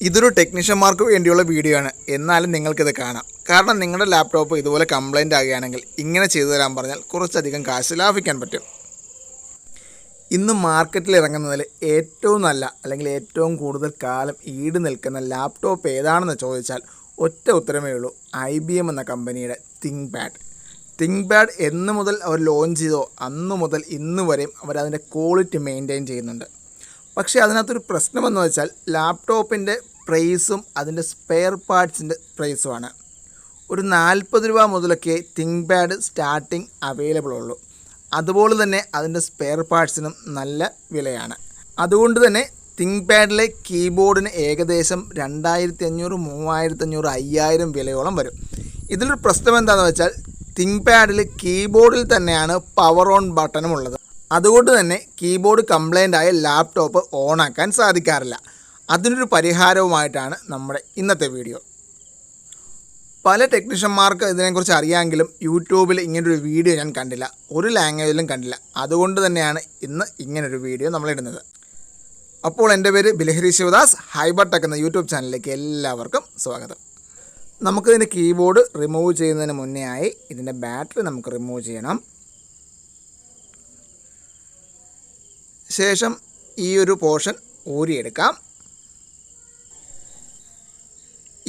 ഇതൊരു ടെക്നീഷ്യന്മാർക്ക് വേണ്ടിയുള്ള വീഡിയോ ആണ്. എന്നാലും നിങ്ങൾക്കിത് കാണാം. കാരണം നിങ്ങളുടെ ലാപ്ടോപ്പ് ഇതുപോലെ കംപ്ലൈൻ്റ് ആകുകയാണെങ്കിൽ ഇങ്ങനെ ചെയ്തു തരാൻ പറഞ്ഞാൽ കുറച്ചധികം കാശ് ലാഭിക്കാൻ പറ്റും. ഇന്ന് മാർക്കറ്റിൽ ഇറങ്ങുന്നതിൽ ഏറ്റവും നല്ല അല്ലെങ്കിൽ ഏറ്റവും കൂടുതൽ കാലം ഈട് നിൽക്കുന്ന ലാപ്ടോപ്പ് ഏതാണെന്ന് ചോദിച്ചാൽ ഒറ്റ ഉത്തരമേ ഉള്ളൂ. IBM എന്ന കമ്പനിയുടെ തിങ്ക്പാഡ് എന്ന് മുതൽ അവർ ലോഞ്ച് ചെയ്തോ അന്ന് മുതൽ ഇന്ന് വരെയും അവരതിൻ്റെ ക്വാളിറ്റി മെയിൻറ്റെയിൻ ചെയ്യുന്നുണ്ട്. പക്ഷേ അതിനകത്തൊരു പ്രശ്നമെന്ന് വെച്ചാൽ ലാപ്ടോപ്പിൻ്റെ പ്രൈസും അതിൻ്റെ സ്പെയർ പാർട്സിൻ്റെ പ്രൈസുമാണ്. ഒരു 40 രൂപ മുതലൊക്കെ തിങ്ക്പാഡ് സ്റ്റാർട്ടിങ് അവൈലബിൾ ഉള്ളൂ. അതുപോലെ തന്നെ അതിൻ്റെ സ്പെയർ പാർട്സിനും നല്ല വിലയാണ്. അതുകൊണ്ട് തന്നെ തിങ്ക്പാഡിലെ കീബോർഡിന് ഏകദേശം 2500, 3500, 5000 വിലയോളം വരും. ഇതിലൊരു പ്രശ്നം എന്താണെന്ന് വെച്ചാൽ തിങ്ക്പാഡിൽ കീബോർഡിൽ തന്നെയാണ് പവർ ഓൺ ബട്ടണും ഉള്ളത്. അതുകൊണ്ട് തന്നെ കീബോർഡ് കംപ്ലൈൻ്റ് ആയ ലാപ്ടോപ്പ് ഓണാക്കാൻ സാധിക്കാറില്ല. അതിനൊരു പരിഹാരവുമായിട്ടാണ് നമ്മുടെ ഇന്നത്തെ വീഡിയോ. പല ടെക്നീഷ്യന്മാർക്ക് ഇതിനെക്കുറിച്ച് അറിയാമെങ്കിലും യൂട്യൂബിൽ ഇങ്ങനൊരു വീഡിയോ ഞാൻ കണ്ടില്ല, ഒരു ലാംഗ്വേജിലും കണ്ടില്ല. അതുകൊണ്ട് തന്നെയാണ് ഇന്ന് ഇങ്ങനൊരു വീഡിയോ നമ്മളിടുന്നത്. അപ്പോൾ എൻ്റെ പേര് ബിലഹരി ശിവദാസ്, ഹൈബർടെക് എന്ന യൂട്യൂബ് ചാനലിലേക്ക് എല്ലാവർക്കും സ്വാഗതം. നമുക്കിതിൻ്റെ കീബോർഡ് റിമൂവ് ചെയ്യുന്നതിന് മുന്നേ ആയി ഇതിൻ്റെ ബാറ്ററി നമുക്ക് റിമൂവ് ചെയ്യണം. ശേഷം ഈ ഒരു പോർഷൻ ഊരിയെടുക്കാം.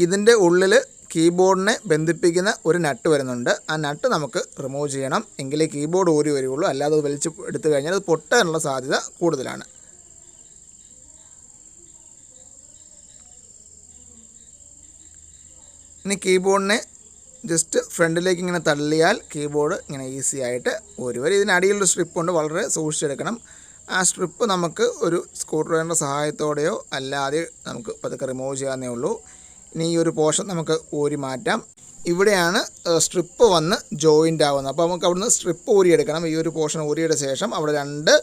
ഇതിൻ്റെ ഉള്ളിൽ കീബോർഡിനെ ബന്ധിപ്പിക്കുന്ന ഒരു നട്ട് വരുന്നുണ്ട്. ആ നട്ട് നമുക്ക് റിമൂവ് ചെയ്യണം, എങ്കിലേ കീബോർഡ് ഊരി വരികയുള്ളൂ. അല്ലാതെ അത് വലിച്ച് എടുത്തു കഴിഞ്ഞാൽ അത് പൊട്ടാനുള്ള സാധ്യത കൂടുതലാണ്. ഇനി കീബോർഡിനെ ജസ്റ്റ് ഫ്രണ്ടിലേക്ക് ഇങ്ങനെ തള്ളിയാൽ കീബോർഡ് ഇങ്ങനെ ഈസി ആയിട്ട് ഊരി വരും. ഇതിനടിയിലൊരു സ്ട്രിപ്പുണ്ട്, വളരെ സൂക്ഷിച്ചെടുക്കണം. ആ സ്ട്രിപ്പ് നമുക്ക് ഒരു സ്ക്രൂ ഡ്രൈവറിൻ്റെ സഹായത്തോടെയോ അല്ലാതെ നമുക്ക് പതുക്കെ റിമൂവ് ചെയ്യാവുന്നേ ഉള്ളൂ. ഇനി ഈ ഒരു പോർഷൻ നമുക്ക് ഊരി മാറ്റാം. ഇവിടെയാണ് സ്ട്രിപ്പ് വന്ന് ജോയിൻ്റ് ആവുന്നത്. അപ്പോൾ നമുക്ക് അവിടുന്ന് സ്ട്രിപ്പ് ഊരിയെടുക്കണം. ഈ ഒരു പോർഷൻ ഊരിയുടെ ശേഷം അവിടെ 2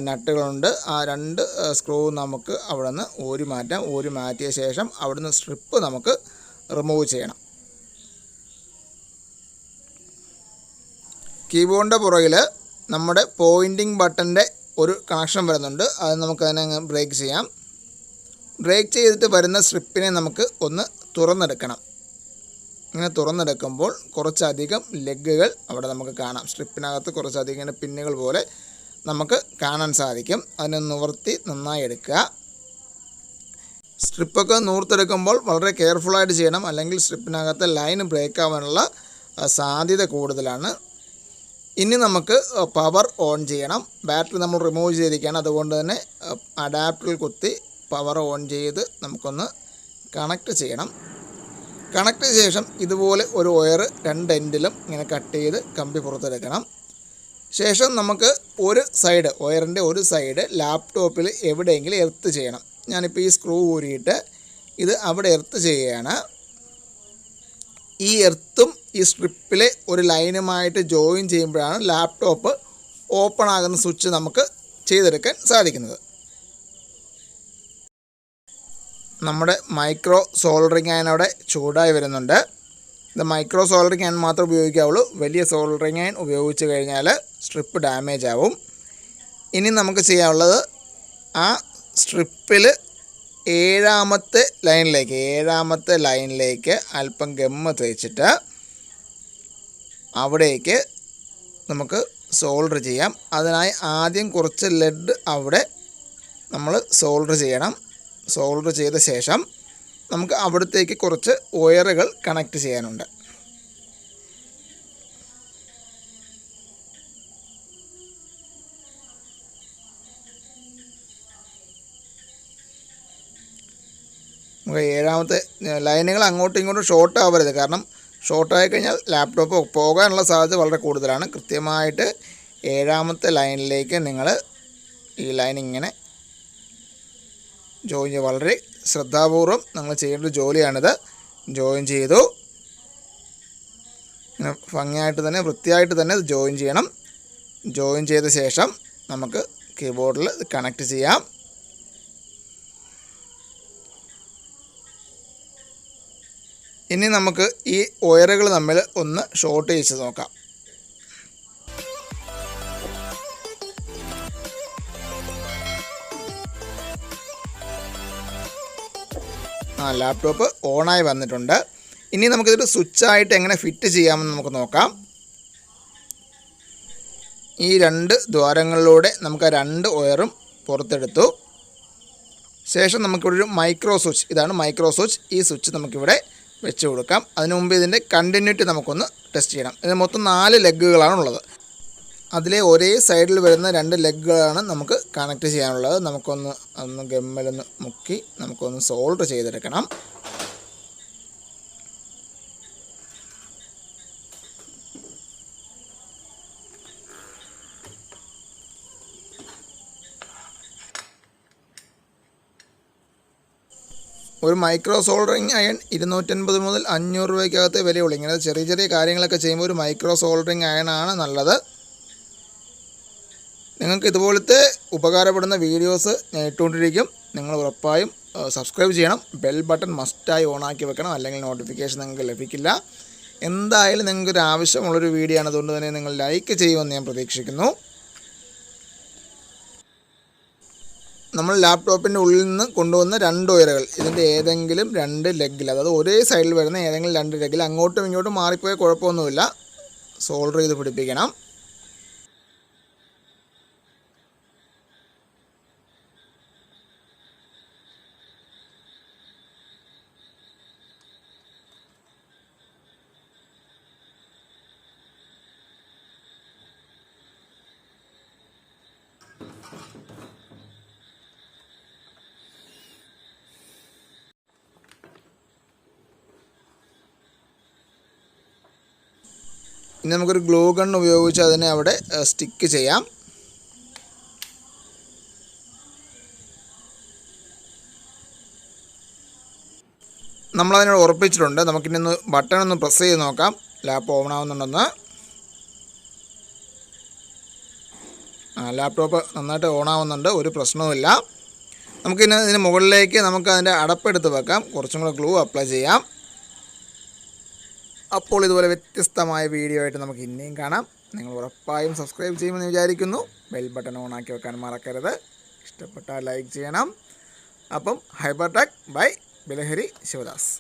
നട്ടുകളുണ്ട്. ആ 2 സ്ക്രൂ നമുക്ക് അവിടെ നിന്ന് ഊരി മാറ്റാം. ഊരി മാറ്റിയ ശേഷം അവിടുന്ന് സ്ട്രിപ്പ് നമുക്ക് റിമൂവ് ചെയ്യണം. കീബോർഡിൻ്റെ പുറകിൽ നമ്മുടെ പോയിൻറ്റിംഗ് ബട്ടൻ്റെ ഒരു കണക്ഷൻ വരുന്നുണ്ട്. അത് നമുക്കതിനെ ബ്രേക്ക് ചെയ്യാം. ബ്രേക്ക് ചെയ്തിട്ട് വരുന്ന സ്ട്രിപ്പിനെ നമുക്ക് ഒന്ന് തുറന്നെടുക്കണം. ഇങ്ങനെ തുറന്നെടുക്കുമ്പോൾ കുറച്ചധികം ലെഗുകൾ അവിടെ നമുക്ക് കാണാം. സ്ട്രിപ്പിനകത്ത് കുറച്ചധികം ഇങ്ങനെ പിന്നുകൾ പോലെ നമുക്ക് കാണാൻ സാധിക്കും. അതിനെ നിവർത്തി നന്നായി എടുക്കുക. സ്ട്രിപ്പൊക്കെ നൂർത്തെടുക്കുമ്പോൾ വളരെ കെയർഫുള്ളായിട്ട് ചെയ്യണം, അല്ലെങ്കിൽ സ്ട്രിപ്പിനകത്ത് ലൈൻ ബ്രേക്ക് ആവാനുള്ള സാധ്യത കൂടുതലാണ്. ഇനി നമുക്ക് പവർ ഓൺ ചെയ്യണം. ബാറ്ററി നമ്മൾ റിമൂവ് ചെയ്തിരിക്കുകയാണ്. അതുകൊണ്ട് തന്നെ അഡാപ്റ്ററിൽ കുത്തി പവർ ഓൺ ചെയ്ത് നമുക്കൊന്ന് കണക്ട് ചെയ്യണം. കണക്ട് ചെയ്ത ശേഷം ഇതുപോലെ ഒരു വയർ 2 എൻഡിലും ഇങ്ങനെ കട്ട് ചെയ്ത് കമ്പി പുറത്തെടുക്കണം. ശേഷം നമുക്ക് വയറിൻ്റെ ഒരു സൈഡ് ലാപ്ടോപ്പിൽ എവിടെയെങ്കിലും എർത്ത് ചെയ്യണം. ഞാനിപ്പോൾ ഈ സ്ക്രൂ ഊരിയിട്ട് ഇത് അവിടെ എർത്ത് ചെയ്യുകയാണ്. ഈ എർത്തും ഈ സ്ട്രിപ്പിലെ ഒരു ലൈനുമായിട്ട് ജോയിൻ ചെയ്യുമ്പോഴാണ് ലാപ്ടോപ്പ് ഓപ്പൺ ആകുന്ന സ്വിച്ച് നമുക്ക് ചെയ്തെടുക്കാൻ സാധിക്കുന്നത്. നമ്മുടെ മൈക്രോ സോൾഡറിങ് അയൺ അവിടെ ചൂടായി വരുന്നുണ്ട്. ഇത് മൈക്രോ സോൾഡറിങ് അയൺ മാത്രമേ ഉപയോഗിക്കാവുള്ളൂ. വലിയ സോൾഡറിങ് അയൺ ഉപയോഗിച്ച് കഴിഞ്ഞാൽ സ്ട്രിപ്പ് ഡാമേജ് ആവും. ഇനി നമുക്ക് ചെയ്യാനുള്ളത് ആ സ്ട്രിപ്പിൽ 7ാമത്തെ ലൈനിലേക്ക് അല്പം ഗമ്മ് തേച്ചിട്ട് അവിടേക്ക് നമുക്ക് സോൾഡർ ചെയ്യാം. അതിനായി ആദ്യം കുറച്ച് ലെഡ് അവിടെ നമ്മൾ സോൾഡർ ചെയ്യണം. സോൾഡർ ചെയ്ത ശേഷം നമുക്ക് അവിടത്തേക്ക് കുറച്ച് വയറുകൾ കണക്ട് ചെയ്യാനുണ്ട്. നമുക്ക് 7ാമത്തെ ലൈനുകൾ അങ്ങോട്ടും ഇങ്ങോട്ടും ഷോർട്ട് ആവരുത്. കാരണം ഷോർട്ടായി കഴിഞ്ഞാൽ ലാപ്ടോപ്പ് പോകാനുള്ള സാധ്യത വളരെ കൂടുതലാണ്. കൃത്യമായിട്ട് 7ാമത്തെ ലൈനിലേക്ക് നിങ്ങൾ ഈ ലൈൻ ഇങ്ങനെ ജോയിൻ ചെയ്യുക. വളരെ ശ്രദ്ധാപൂർവം നിങ്ങൾ ചെയ്യേണ്ട ഒരു ജോലിയാണിത്. ജോയിൻ ചെയ്തു. ഇങ്ങനെ ഭംഗിയായിട്ട് തന്നെ വൃത്തിയായിട്ട് തന്നെ ഇത് ജോയിൻ ചെയ്യണം. ജോയിൻ ചെയ്ത ശേഷം നമുക്ക് കീബോർഡിൽ ഇത് കണക്ട് ചെയ്യാം. ഇനി നമുക്ക് ഈ വയറുകൾ തമ്മിൽ ഒന്ന് ഷോർട്ട് ചെയ്ത് നോക്കാം. ലാപ്ടോപ്പ് ഓണായി വന്നിട്ടുണ്ട്. ഇനി നമുക്കിതൊരു സ്വിച്ചായിട്ട് എങ്ങനെ ഫിറ്റ് ചെയ്യാമെന്ന് നമുക്ക് നോക്കാം. ഈ 2 ദ്വാരങ്ങളിലൂടെ നമുക്ക് ആ 2 വയറും പുറത്തെടുത്തു. ശേഷം നമുക്കിവിടെ ഒരു മൈക്രോ സ്വിച്ച്, ഇതാണ് മൈക്രോ സ്വിച്ച്. ഈ സ്വിച്ച് നമുക്കിവിടെ വെച്ച് കൊടുക്കാം. അതിനു മുമ്പ് ഇതിൻ്റെ കണ്ടിന്യൂറ്റി നമുക്കൊന്ന് ടെസ്റ്റ് ചെയ്യണം. ഇതിന് മൊത്തം 4 ലെഗുകളാണുള്ളത്. അതിലെ ഒരേ സൈഡിൽ വരുന്ന 2 ലെഗുകളാണ് നമുക്ക് കണക്ട് ചെയ്യാനുള്ളത്. നമുക്കൊന്ന് ഗമ്മലൊന്ന് മുക്കി നമുക്കൊന്ന് സോൾഡർ ചെയ്തെടുക്കണം. ഒരു മൈക്രോ സോൾഡറിങ് അയൺ 250 മുതൽ 500 രൂപയ്ക്കകത്ത് വിലയുള്ളൂ. ഇങ്ങനെ ചെറിയ ചെറിയ കാര്യങ്ങളൊക്കെ ചെയ്യുമ്പോൾ ഒരു മൈക്രോ സോൾഡറിങ് അയണാണ് നല്ലത്. നിങ്ങൾക്ക് ഇതുപോലത്തെ ഉപകാരപ്പെടുന്ന വീഡിയോസ് ഞാൻ ഇട്ടുകൊണ്ടിരിക്കും. നിങ്ങൾ ഉറപ്പായും സബ്സ്ക്രൈബ് ചെയ്യണം. ബെൽ ബട്ടൺ മസ്റ്റായി ഓണാക്കി വെക്കണം, അല്ലെങ്കിൽ നോട്ടിഫിക്കേഷൻ നിങ്ങൾക്ക് ലഭിക്കില്ല. എന്തായാലും നിങ്ങൾക്കൊരു ആവശ്യമുള്ളൊരു വീഡിയോ ആണ്, അതുകൊണ്ട് തന്നെ നിങ്ങൾ ലൈക്ക് ചെയ്യുമെന്ന് ഞാൻ പ്രതീക്ഷിക്കുന്നു. നമ്മൾ ലാപ്ടോപ്പിൻ്റെ ഉള്ളിൽ നിന്ന് കൊണ്ടുവന്ന 2 വയറുകൾ ഇതിൻ്റെ ഏതെങ്കിലും 2 ലെഗിൽ, അതായത് ഒരേ സൈഡിൽ വരുന്ന ഏതെങ്കിലും 2 ലെഗിൽ അങ്ങോട്ടും ഇങ്ങോട്ടും മാറിപ്പോയാൽ കുഴപ്പമൊന്നുമില്ല, സോൾഡർ ചെയ്ത് പിടിപ്പിക്കണം. ഇനി നമുക്കൊരു ഗ്ലൂ ഗൺ ഉപയോഗിച്ച് അതിനെ അവിടെ സ്റ്റിക്ക് ചെയ്യാം. നമ്മളതിനോട് ഉറപ്പിച്ചിട്ടുണ്ട്. നമുക്കിനി ഒന്ന് ബട്ടൺ ഒന്ന് പ്രസ് ചെയ്ത് നോക്കാം ലാപ്പ് ഓൺ ആവുന്നുണ്ടെന്ന്. ലാപ്ടോപ്പ് നന്നായിട്ട് ഓൺ ആവുന്നുണ്ട്, ഒരു പ്രശ്നവുമില്ല. നമുക്കിനി ഇതിന് മുകളിലേക്ക് നമുക്ക് അതിൻ്റെ അടപ്പെടുത്ത് വെക്കാം. കുറച്ചും കൂടെ ഗ്ലൂ അപ്ലൈ ചെയ്യാം. അപ്പോൾ ഇതുപോലെ വ്യത്യസ്തമായ വീഡിയോ ആയിട്ട് നമുക്ക് ഇനിയും കാണാം. നിങ്ങൾ ഉറപ്പായും സബ്സ്ക്രൈബ് ചെയ്യുമെന്ന് വിചാരിക്കുന്നു. ബെൽ ബട്ടൺ ഓൺ ആക്കി വെക്കാൻ മറക്കരുത്. ഇഷ്ടപ്പെട്ടാൽ ലൈക്ക് ചെയ്യണം. അപ്പം ഹൈബർ ടെക് ബൈ ബിലഹരി ശിവദാസ്.